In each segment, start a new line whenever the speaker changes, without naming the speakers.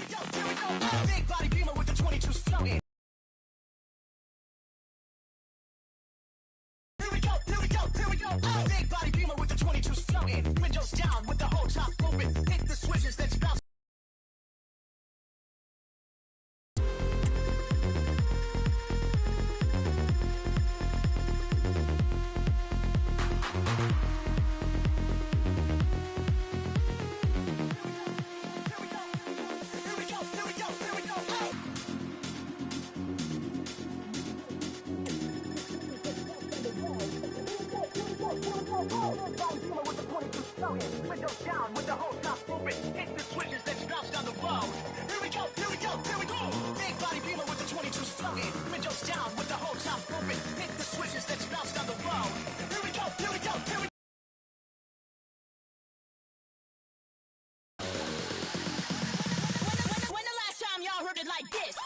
Big body beamer with the 22s floating. Here we go. Big body beamer with the 22s floating. Windows down with the whole top open. Hit the switches, then bounce. Windows down with the whole top open. Hit the switches, then bounce down the road. Here we go. Big body beamer with the 22s floating. Windows down with the whole top open. Hit the switches, then bounce down the road. Here we go. When the last time y'all heard it like this?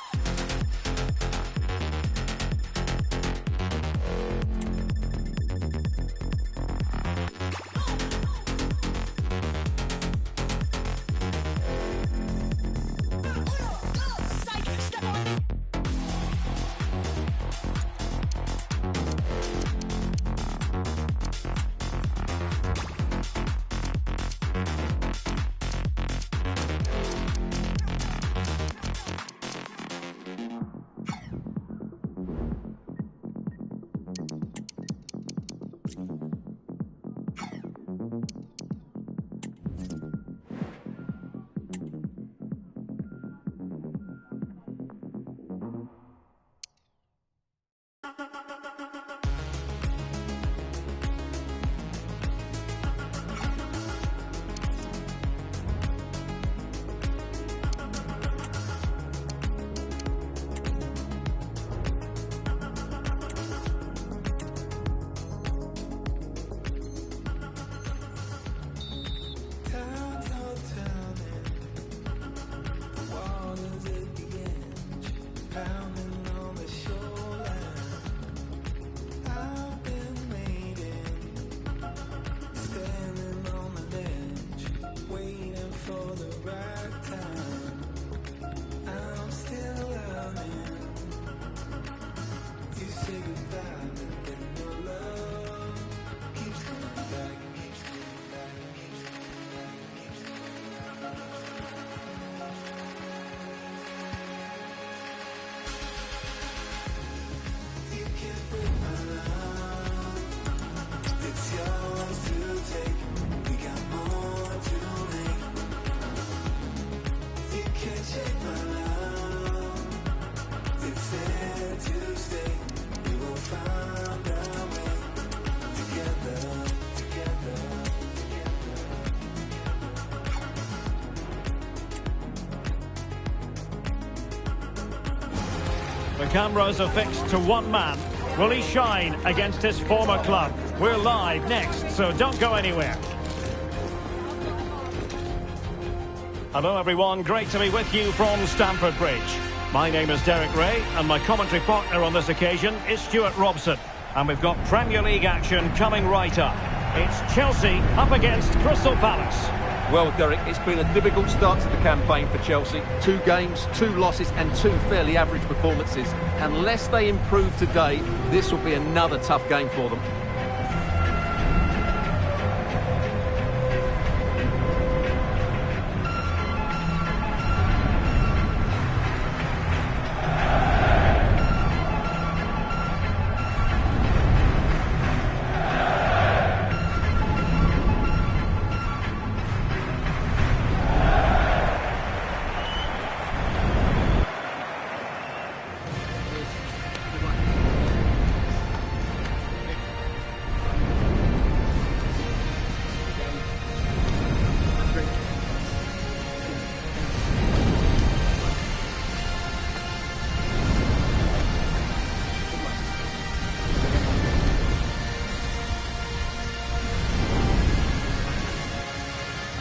The cameras are fixed to one man. Will he shine against his former club? We're live next, so don't go anywhere. Hello everyone, great to be with you from Stamford Bridge. My name is Derek Ray, and my commentary partner on this occasion is Stuart Robson. And we've got Premier League action coming right up. It's Chelsea up against Crystal Palace.
Well, Derek, it's been a difficult start to the campaign for Chelsea. 2 games, 2 losses and 2 fairly average performances. Unless they improve today, this will be another tough game for them.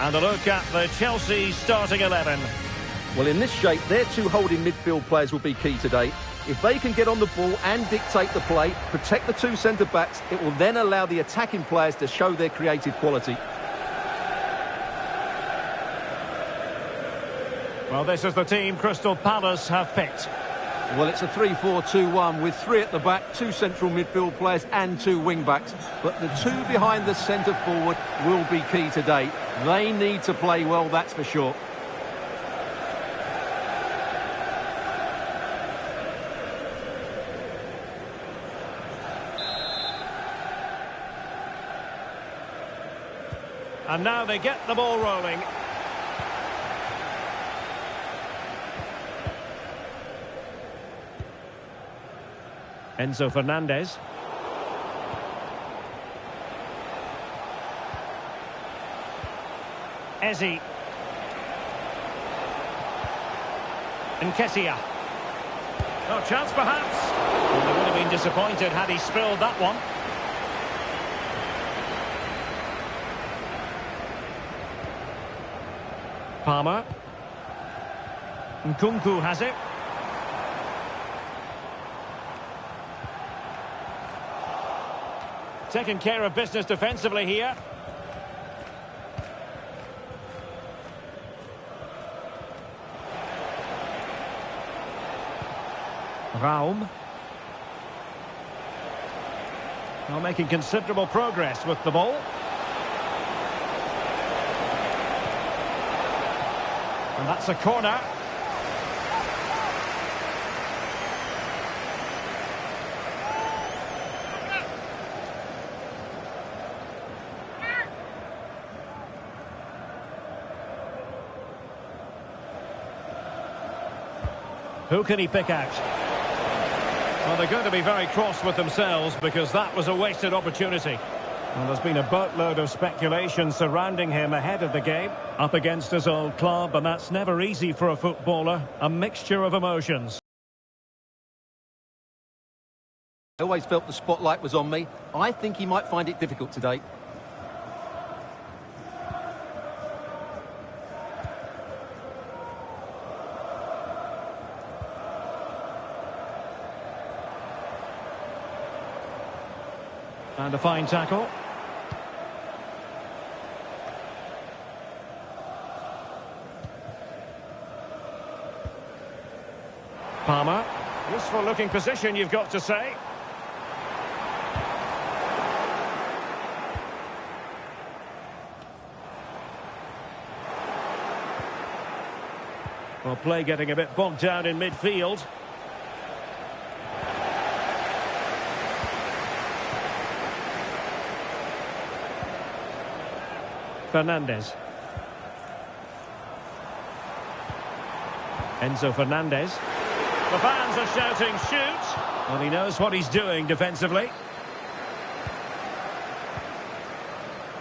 And a look at the Chelsea starting 11.
Well, in this shape, their 2 holding midfield players will be key today. If they can get on the ball and dictate the play, protect the 2 centre-backs, it will then allow the attacking players to show their creative quality.
Well, this is the team Crystal Palace have picked.
Well, it's a 3-4-2-1 with 3 at the back, 2 central midfield players and 2 wing-backs. But the 2 behind the centre forward will be key today. They need to play well, that's for sure.
And now they get the ball rolling. Enzo Fernandez. Ezi. Nketiah. No chance perhaps. Well, they would have been disappointed had he spilled that one. Palmer. Nkunku has it. Taking care of business defensively here. Raum. Now making considerable progress with the ball. And that's a corner. Who can he pick out? Well, they're going to be very cross with themselves because that was a wasted opportunity. Well, there's been a boatload of speculation surrounding him ahead of the game. Up against his old club, and that's never easy for a footballer. A mixture of emotions.
I always felt the spotlight was on me. I think he might find it difficult today.
And a fine tackle. Palmer. Useful looking position, you've got to say. Well, play getting a bit bogged down in midfield. Fernandez. Enzo Fernandez. The fans are shouting, shoot! Well, he knows what he's doing defensively.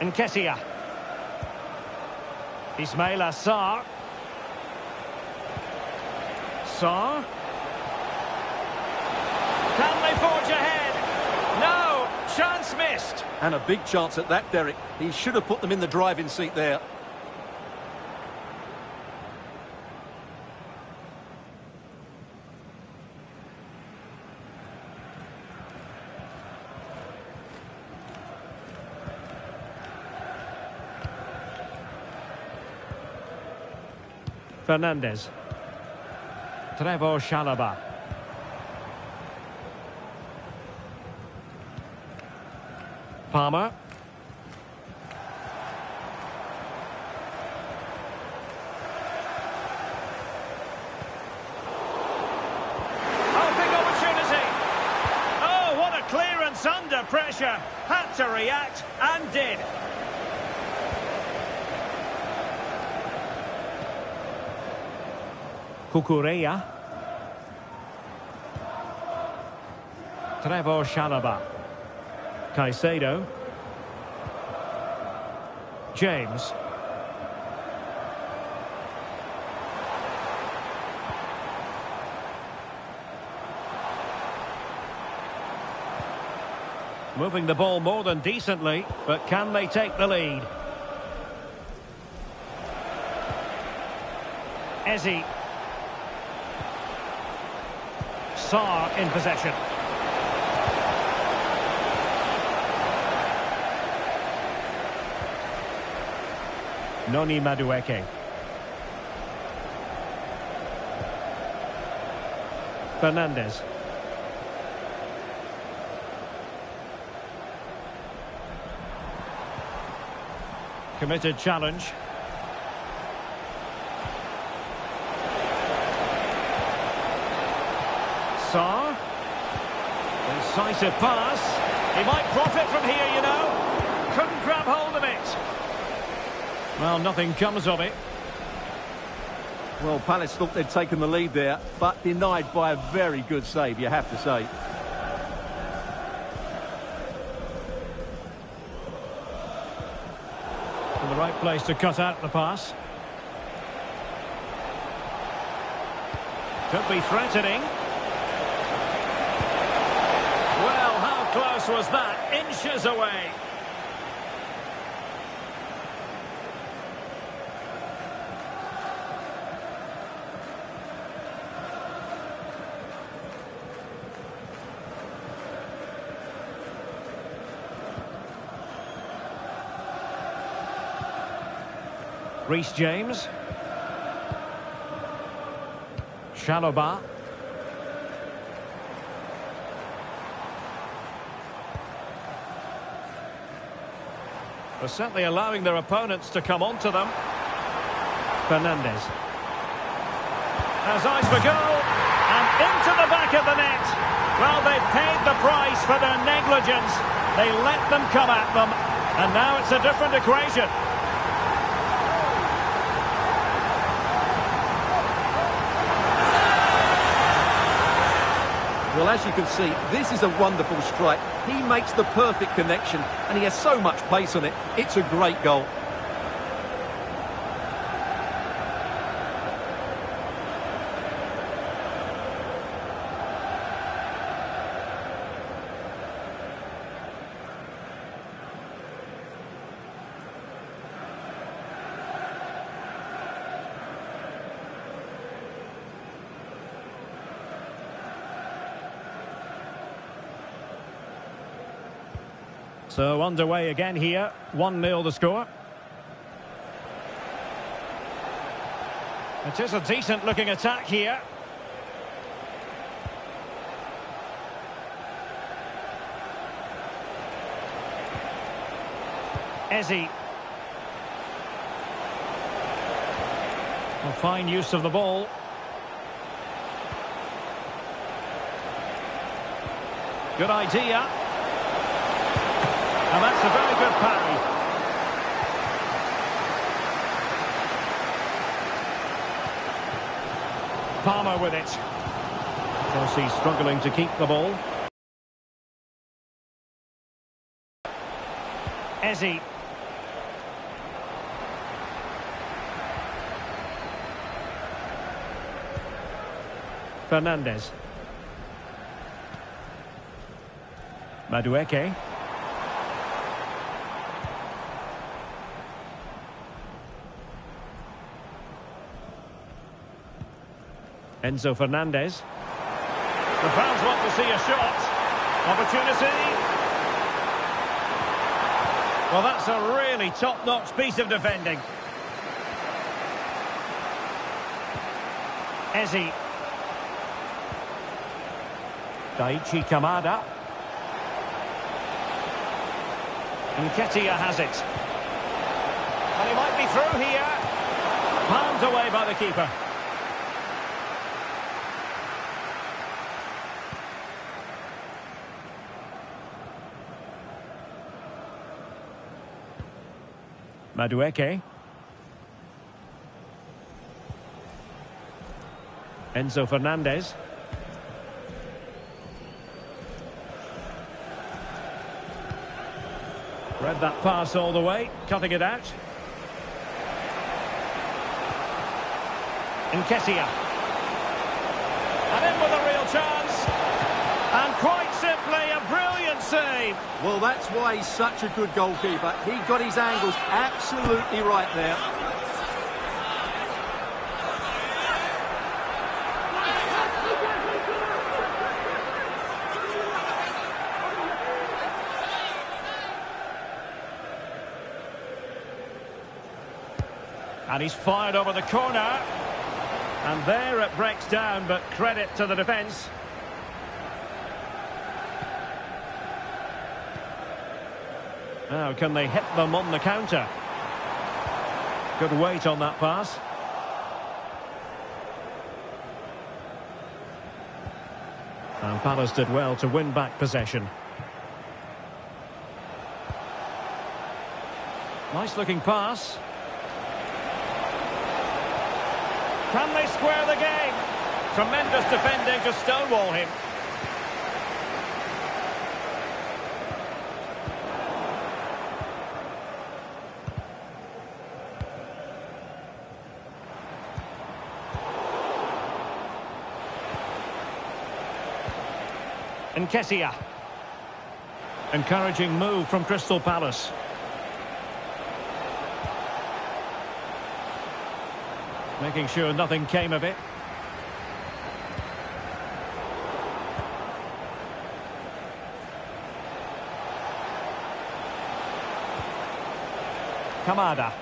Nketiah. Ismail Assar. Sarr. Can they forge ahead? No! Chance missed!
And a big chance at that, Derek. He should have put them in the driving seat there.
Fernandez. Trevor Chalobah. Palmer. Oh, big opportunity. Oh, what a clearance under pressure. Had to react and did. Cucurella. Trevor Chalobah. Caicedo. James. Moving the ball more than decently, but can they take the lead? Ezi. Sarr in possession. Noni Madueke. Fernandez. Committed challenge. Sarr. Incisive pass. He might profit from here, you know. Couldn't grab hold of it. Well, nothing comes of it.
Well, Palace thought they'd taken the lead there, but denied by a very good save, you have to say.
In the right place to cut out the pass. Could be threatening. Well, how close was that? Inches away. Reece James. Chalobah. They're certainly allowing their opponents to come onto them. Fernandez. Has eyes for goal. And into the back of the net. Well, they've paid the price for their negligence. They let them come at them. And now it's a different equation.
Well, as you can see, this is a wonderful strike. He makes the perfect connection, and he has so much pace on it. It's a great goal.
So underway again here, 1-0 the score. It is a decent looking attack here. Eze. Well, fine use of the ball. Good idea. And that's a very good parry. Palmer with it. Chelsea struggling to keep the ball. Eze. Fernandez. Madueke. Enzo Fernandez. The fans want to see a shot. Opportunity. Well, that's a really top-notch piece of defending. Eze. Daichi Kamada. Nketiah has it. And he might be through here. Palmed away by the keeper. Madueke. Enzo Fernandez. Read that pass all the way, cutting it out. Nketiah. And in with a real chance. And quite simply, a brilliant save.
Well, that's why he's such a good goalkeeper. He got his angles absolutely right there.
And he's fired over the corner. And there it breaks down, but credit to the defence. Now, can they hit them on the counter? Good weight on that pass. And Palace did well to win back possession. Nice looking pass. Can they square the game? Tremendous defending to stonewall him. Nketiah. Encouraging move from Crystal Palace. Making sure nothing came of it. Kamada.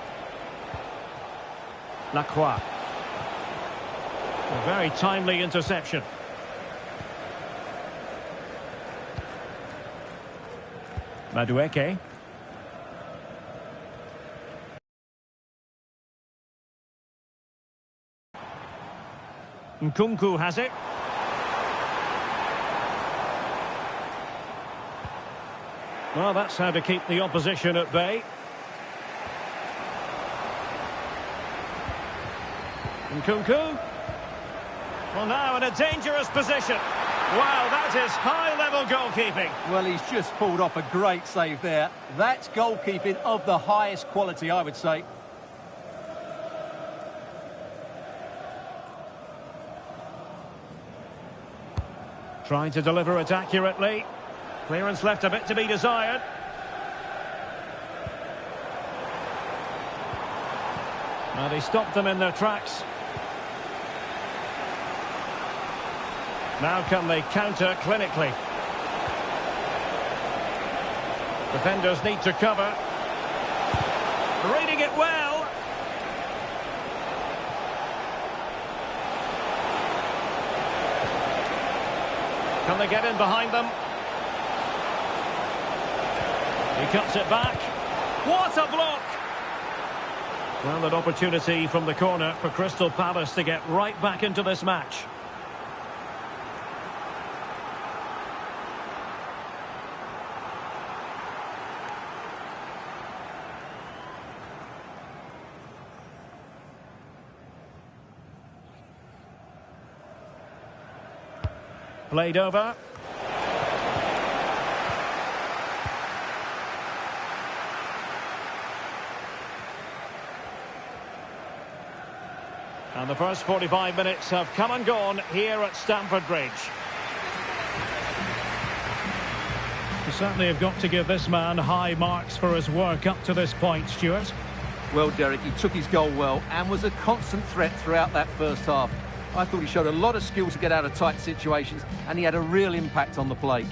Lacroix. A very timely interception. Madueke. Nkunku has it. Well, that's how to keep the opposition at bay. Nkunku. Well, now in a dangerous position. Wow, that is high-level goalkeeping.
Well, he's just pulled off a great save there. That's goalkeeping of the highest quality, I would say.
Trying to deliver it accurately. Clearance left a bit to be desired. Now they stopped them in their tracks. Now can they counter clinically? Defenders need to cover. Reading it well. Can they get in behind them? He cuts it back. What a block! Well, an opportunity from the corner for Crystal Palace to get right back into this match. Played over. And the first 45 minutes have come and gone here at Stamford Bridge. You certainly have got to give this man high marks for his work up to this point, Stuart.
Well, Derek, he took his goal well and was a constant threat throughout that first half. I thought he showed a lot of skill to get out of tight situations, and he had a real impact on the play.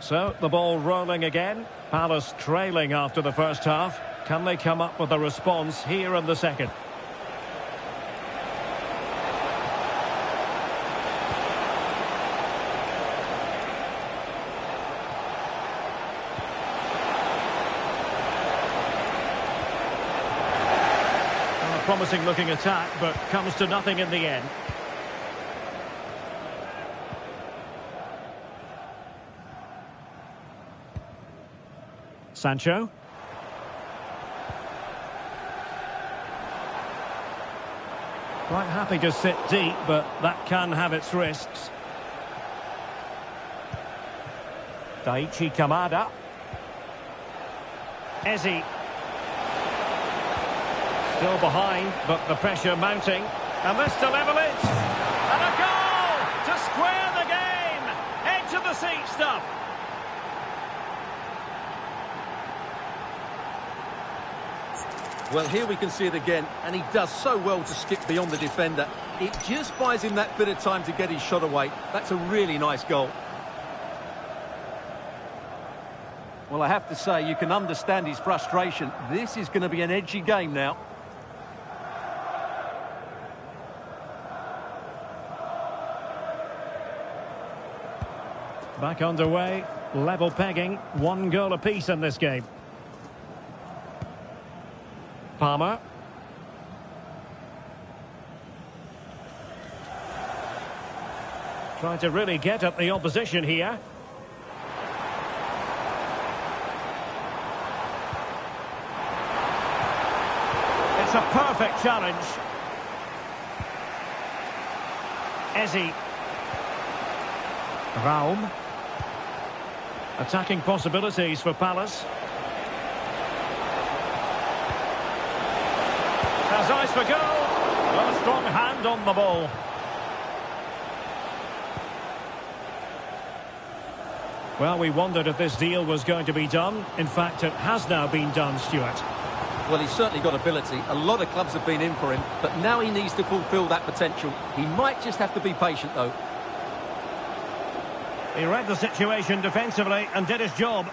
So, the ball rolling again. Palace trailing after the first half. Can they come up with a response here in the second? A promising looking attack, but comes to nothing in the end. Sancho. Quite happy to sit deep, but that can have its risks. Daichi Kamada. Eze. Still behind, but the pressure mounting. And this to level it. And a goal to square the game. Edge of the seat stuff.
Well, here we can see it again, and he does so well to skip beyond the defender. It just buys him that bit of time to get his shot away. That's a really nice goal. Well, I have to say, you can understand his frustration. This is going to be an edgy game now.
Back underway, level pegging, 1 goal apiece in this game. Palmer. Trying to really get at the opposition here. It's a perfect challenge. Eze. Raum. Attacking possibilities for Palace. Has eyes for goal. A strong hand on the ball. Well, we wondered if this deal was going to be done. In fact, it has now been done, Stuart.
Well, he's certainly got ability. A lot of clubs have been in for him, but now he needs to fulfil that potential. He might just have to be patient, though.
He read the situation defensively and did his job.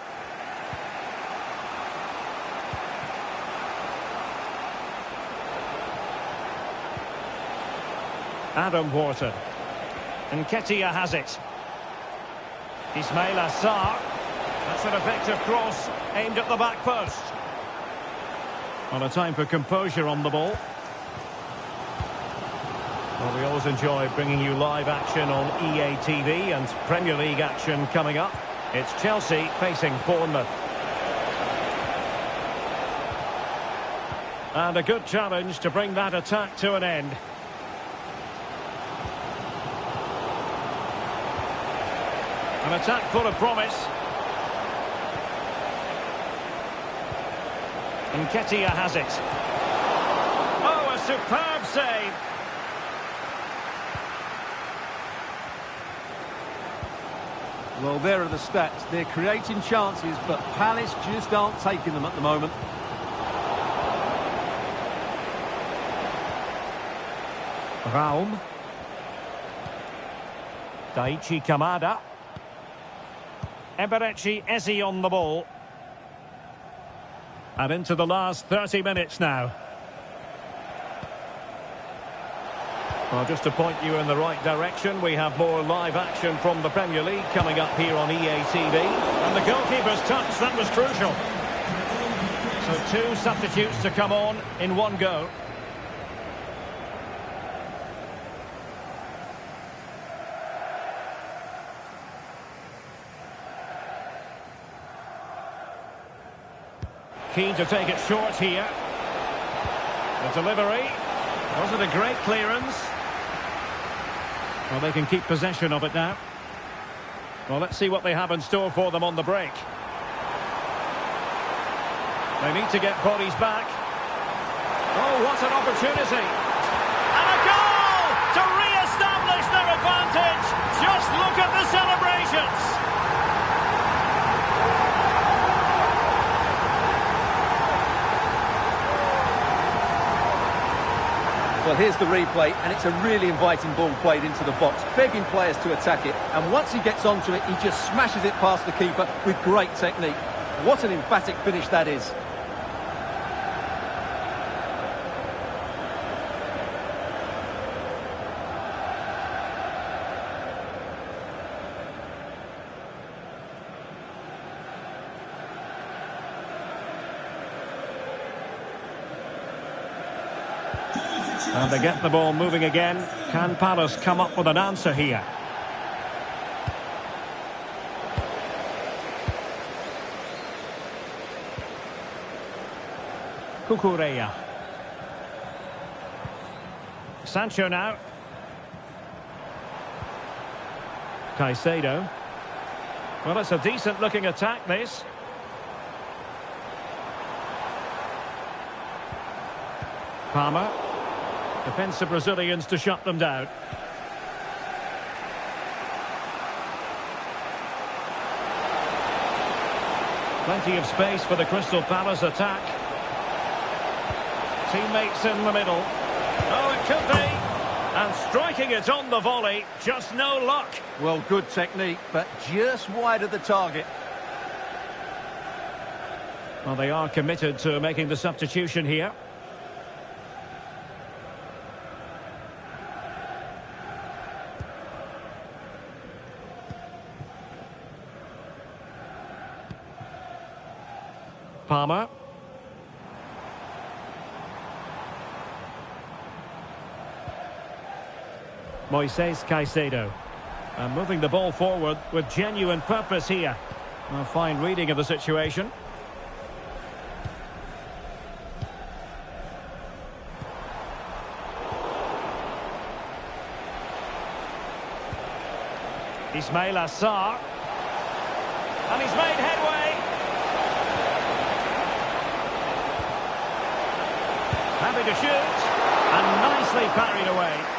Adam Wharton. And Nketiah has it. Ismail Assar. That's an effective cross aimed at the back post. On a time for composure on the ball. Well, we always enjoy bringing you live action on EA TV and Premier League action coming up. It's Chelsea facing Bournemouth. And a good challenge to bring that attack to an end. An attack full of promise. Nketiah has it. Oh, a superb save.
Well, there are the stats. They're creating chances, but Palace just aren't taking them at the moment.
Raum. Daichi Kamada. Eberechi Eze on the ball. And into the last 30 minutes now. Well, just to point you in the right direction, we have more live action from the Premier League coming up here on EA TV. And the goalkeeper's touch, that was crucial. So 2 substitutes to come on in 1 go. Keen to take it short here. The delivery. Was it a great clearance? Well, they can keep possession of it now. Well, let's see what they have in store for them on the break. They need to get bodies back. Oh, what an opportunity. And a goal to re-establish their advantage. Just look at the celebrations.
Well, here's the replay, and it's a really inviting ball played into the box, begging players to attack it. And once he gets onto it, he just smashes it past the keeper with great technique. What an emphatic finish that is.
And they get the ball moving again. Can Palace come up with an answer here? Cucurella. Sancho now. Caicedo. Well, it's a decent looking attack, this. Palmer. Defensive Brazilians to shut them down. Plenty of space for the Crystal Palace attack. Teammates in the middle. Oh, it could be. And striking it on the volley, just no luck.
Well, good technique, but just wide of the target.
Well, they are committed to making the substitution here. Palmer. Moises Caicedo. And moving the ball forward with genuine purpose here. A fine reading of the situation. Ismail Assar. And he's made headway. Happy to shoot. And nicely parried away.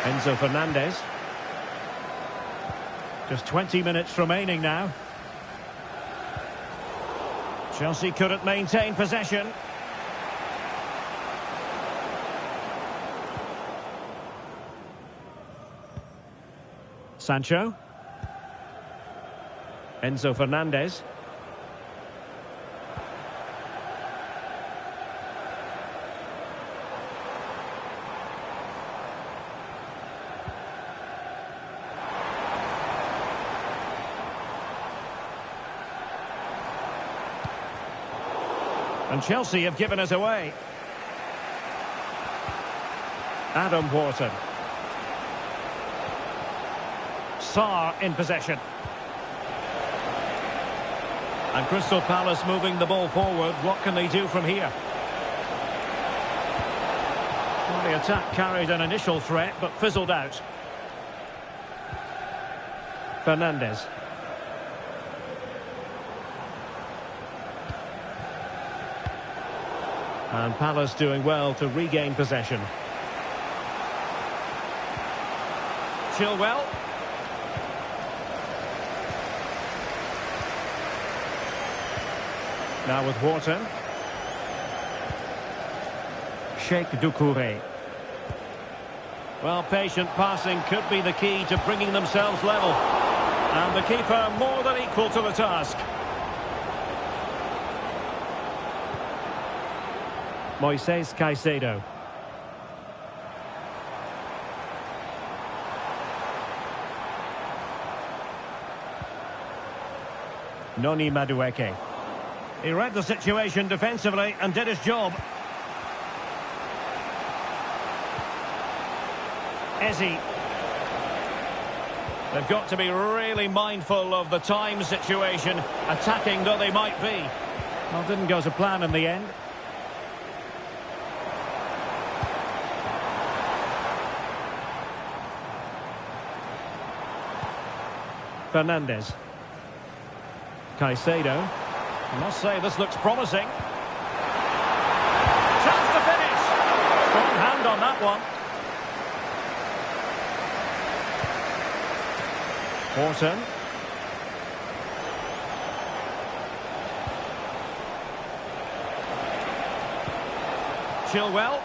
Enzo Fernandez. Just 20 minutes remaining now. Chelsea couldn't maintain possession. Sancho. Enzo Fernandez. And Chelsea have given us away. Adam Wharton. Sarr in possession. And Crystal Palace moving the ball forward. What can they do from here? Well, the attack carried an initial threat, but fizzled out. Fernandez. And Palace doing well to regain possession. Chilwell. Now with Wharton. Sheikh Doucouré. Well, patient passing could be the key to bringing themselves level. And the keeper more than equal to the task. Moises Caicedo. Noni Madueke. He read the situation defensively and did his job. Eze. They've got to be really mindful of the time situation, attacking though they might be. Well, didn't go to plan in the end. Fernandez. Caicedo. I must say this looks promising. Chance to finish. Strong hand on that one. Wharton. Chilwell.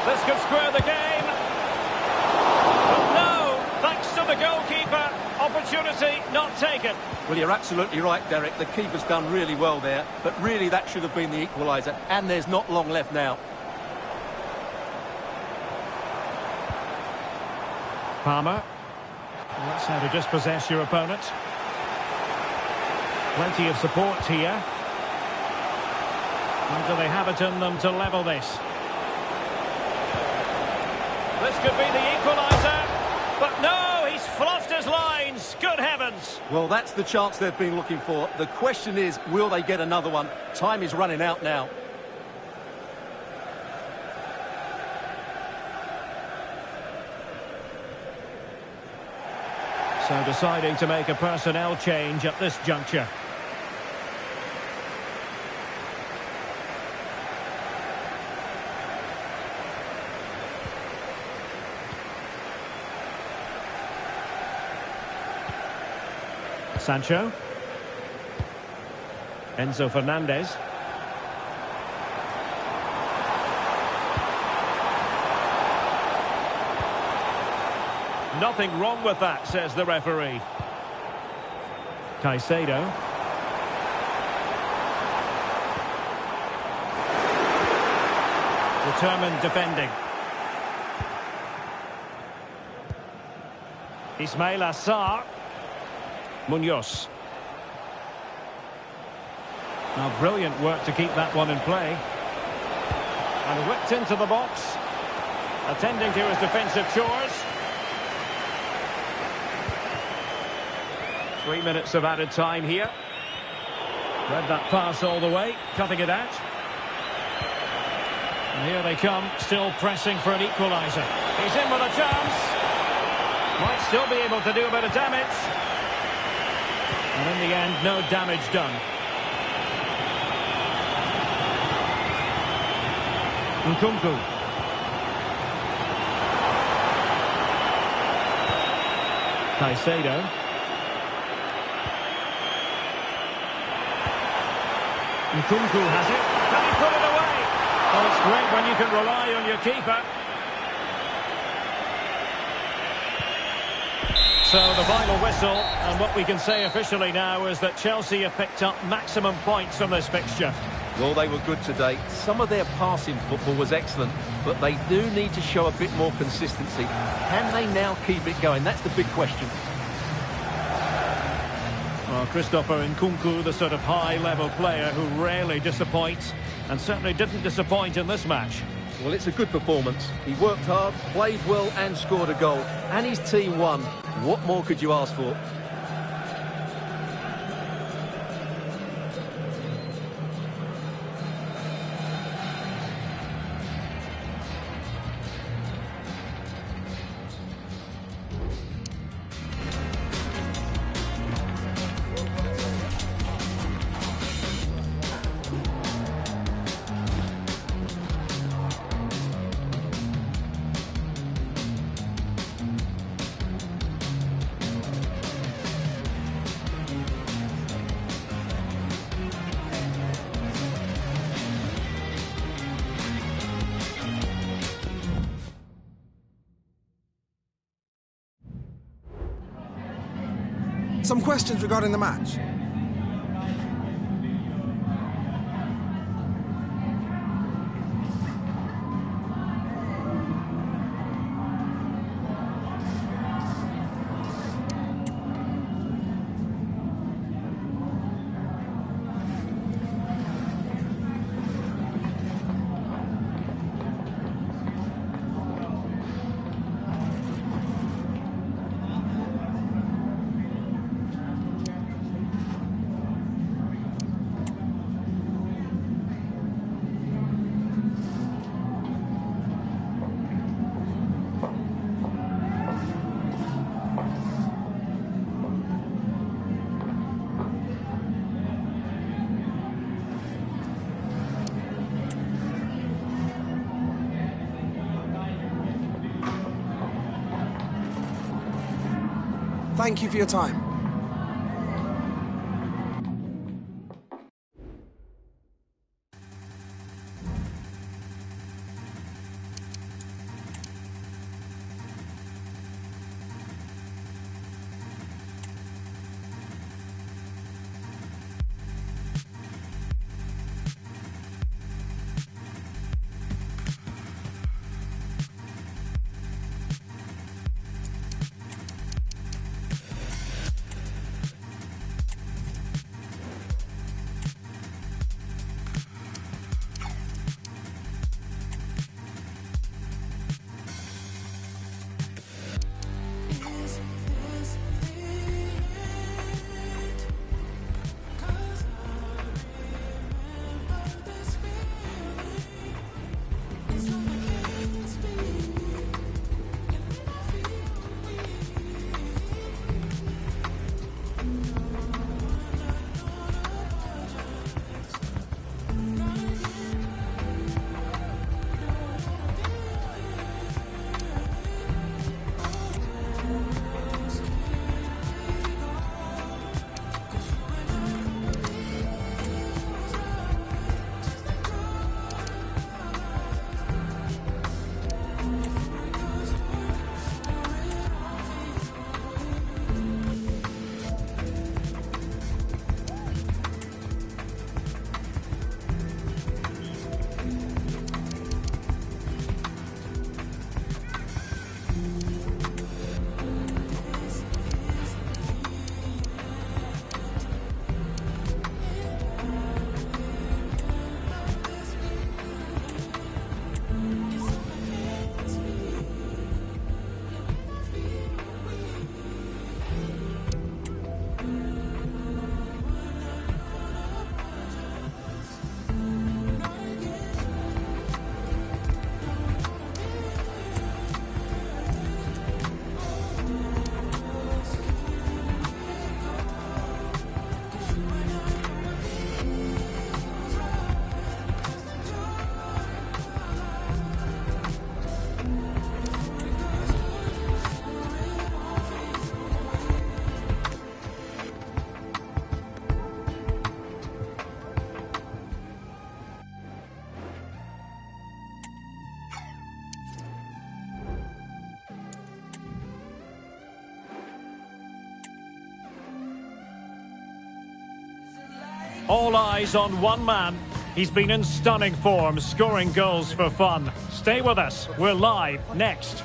This could square the game. But no, thanks to the goalkeeper, opportunity not taken.
Well, you're absolutely right, Derek. The keeper's done really well there, but really that should have been the equaliser, and there's not long left now.
Palmer. That's how to dispossess your opponent. Plenty of support here. And do they have it in them to level this? This could be the equaliser. But no, he's fluffed his lines. Good heavens.
Well, that's the chance they've been looking for. The question is, will they get another one? Time is running out now.
So deciding to make a personnel change at this juncture. Sancho. Enzo Fernandez. Nothing wrong with that, says the referee. Caicedo. Determined defending. Ismail Assar. Munoz. Now, brilliant work to keep that one in play. And whipped into the box. Attending to his defensive chores. 3 minutes of added time here. Read that pass all the way, cutting it out. And here they come, still pressing for an equaliser. He's in with a chance. Might still be able to do a bit of damage. And in the end, no damage done. Nkunku. Caicedo. Nkunku has it. Can he put it away? Oh, it's great when you can rely on your keeper. So the final whistle, and what we can say officially now is that Chelsea have picked up maximum points from this fixture.
Well, they were good today. Some of their passing football was excellent, but they do need to show a bit more consistency. Can they now keep it going? That's the big question.
Well, Christopher Nkunku, the sort of high-level player who rarely disappoints, and certainly didn't disappoint in this match.
Well, it's a good performance. He worked hard, played well and scored a goal. And his team won. What more could you ask for?
Some questions regarding the match. Thank you for your time.
All eyes on one man. He's been in stunning form, scoring goals for fun. Stay with us. We're live next.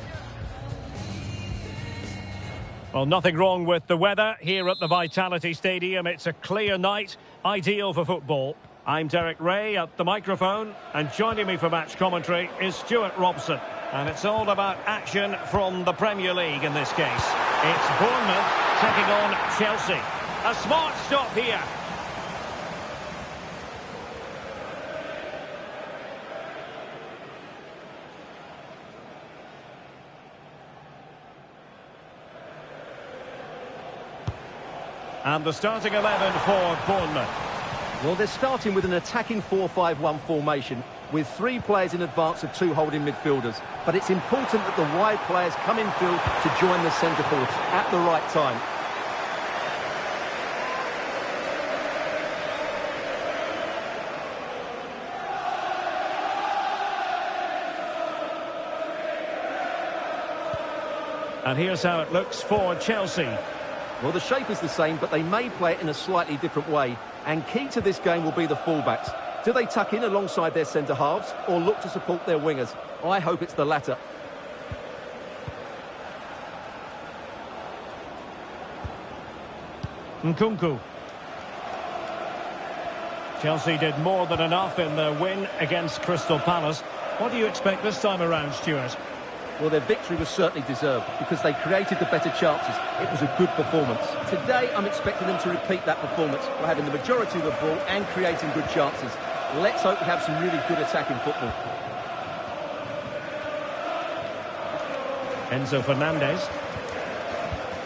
Well, nothing wrong with the weather here at the Vitality Stadium. It's a clear night, ideal for football. I'm Derek Ray at the microphone, and joining me for match commentary is Stuart Robson. And it's all about action from the Premier League in this case. It's Bournemouth taking on Chelsea. A smart stop here. And the starting 11 for Bournemouth.
Well, they're starting with an attacking 4-5-1 formation with 3 players in advance of 2 holding midfielders. But it's important that the wide players come in field to join the centre forwards at the right time.
And here's how it looks for Chelsea.
Well, the shape is the same, but they may play it in a slightly different way. And key to this game will be the fullbacks. Do they tuck in alongside their centre-halves or look to support their wingers? I hope it's the latter.
Nkunku. Chelsea did more than enough in the win against Crystal Palace. What do you expect this time around, Stuart?
Well, their victory was certainly deserved because they created the better chances. It was a good performance. Today, I'm expecting them to repeat that performance by having the majority of the ball and creating good chances. Let's hope we have some really good attacking football.
Enzo Fernandez.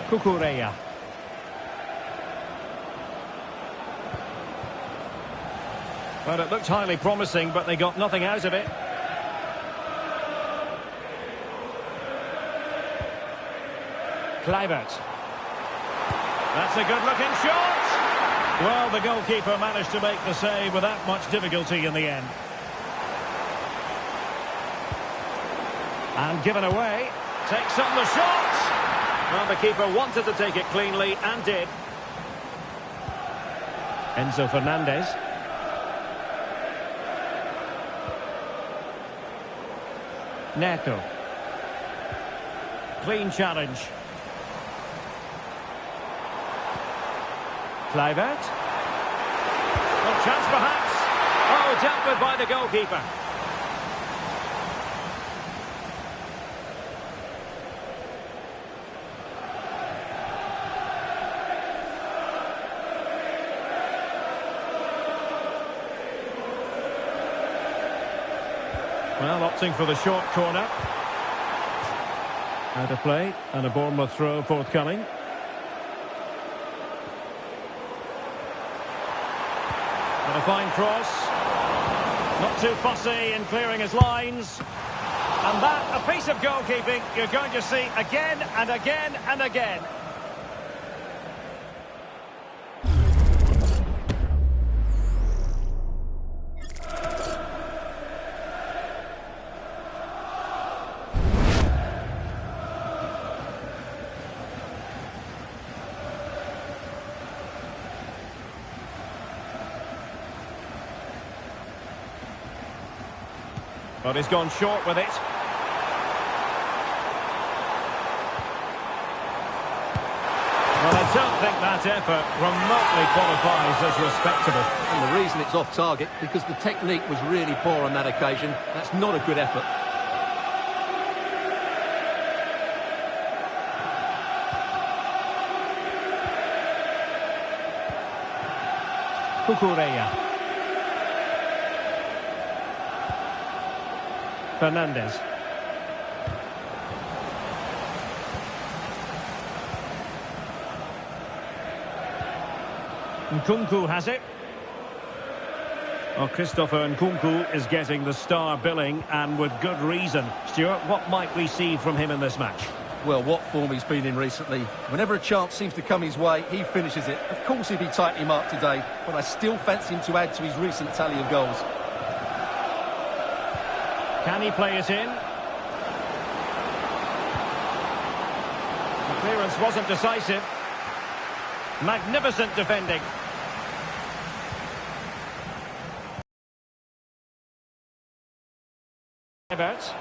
Cucurella. Well, it looked highly promising, but they got nothing out of it. Kluivert. That's a good-looking shot. Well, the goalkeeper managed to make the save without much difficulty in the end. And given away. Takes on the shot. Well, the keeper wanted to take it cleanly and did. Enzo Fernandez. Neto. Clean challenge. Kluivert. Well, chance perhaps. Oh, dealt with by the goalkeeper. Well, opting for the short corner. Out of play, and a Bournemouth throw forthcoming. And a fine cross. Not too fussy in clearing his lines. And that, a piece of goalkeeping you're going to see again and again and again. But he's gone short with it. Well, I don't think that effort remotely qualifies as respectable.
And the reason it's off target, because the technique was really poor on that occasion. That's not a good effort.
Cucurella. Fernandez. Nkunku has it. Well, Christopher Nkunku is getting the star billing, and with good reason. Stuart, what might we see from him in this match?
Well, what form he's been in recently. Whenever a chance seems to come his way, he finishes it. Of course he'll be tightly marked today, but I still fancy him to add to his recent tally of goals.
Can he play it in? The clearance wasn't decisive. Magnificent defending. Kluivert.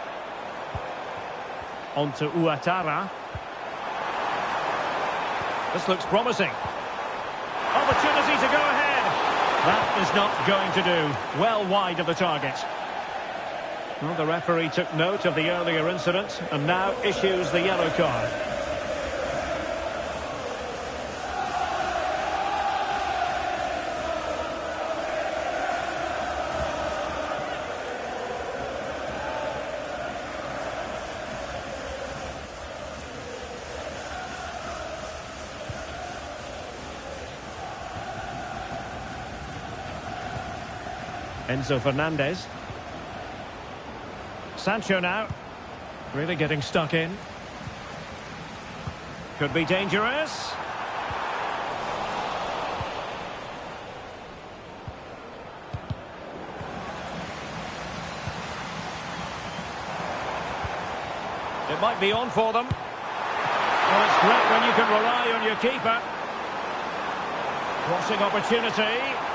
On to Ouattara. This looks promising. Opportunity to go ahead. That is not going to do. Well wide of the target. Well, the referee took note of the earlier incident and now issues the yellow card. Enzo Fernandez. Sancho now. Really getting stuck in. Could be dangerous. It might be on for them. Well, it's great when you can rely on your keeper. Crossing opportunity.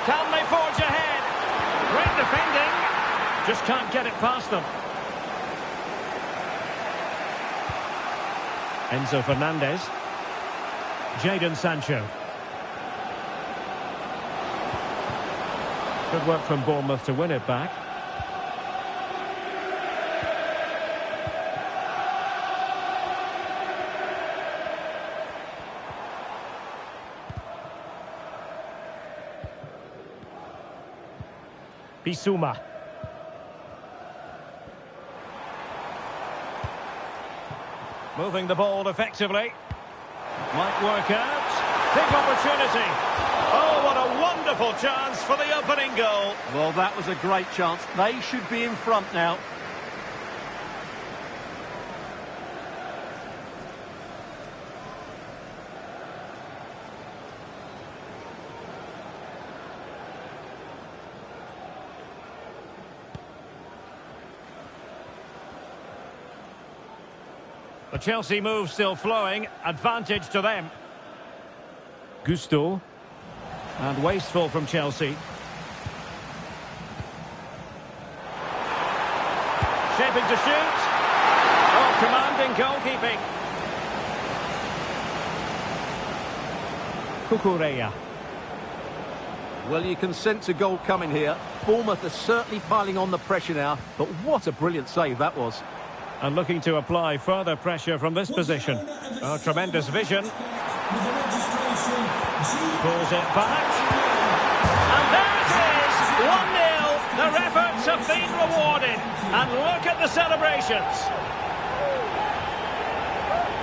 Can they forge ahead? Great defending. Just can't get it past them. Enzo Fernandez. Jadon Sancho. Good work from Bournemouth to win it back. Bissouma. Moving the ball effectively. Might work out. Big opportunity. Oh, what a wonderful chance for the opening goal.
Well, that was a great chance. They should be in front now.
The Chelsea move still flowing. Advantage to them. Gusto. And wasteful from Chelsea. Shaping to shoot. Oh, commanding goalkeeping. Cucurella.
Well, you can sense a goal coming here. Bournemouth are certainly piling on the pressure now, but what a brilliant save that was.
And looking to apply further pressure from this position. Oh, tremendous vision. Pulls it back. And there it is! 1-0. Their efforts have been rewarded. And look at the celebrations.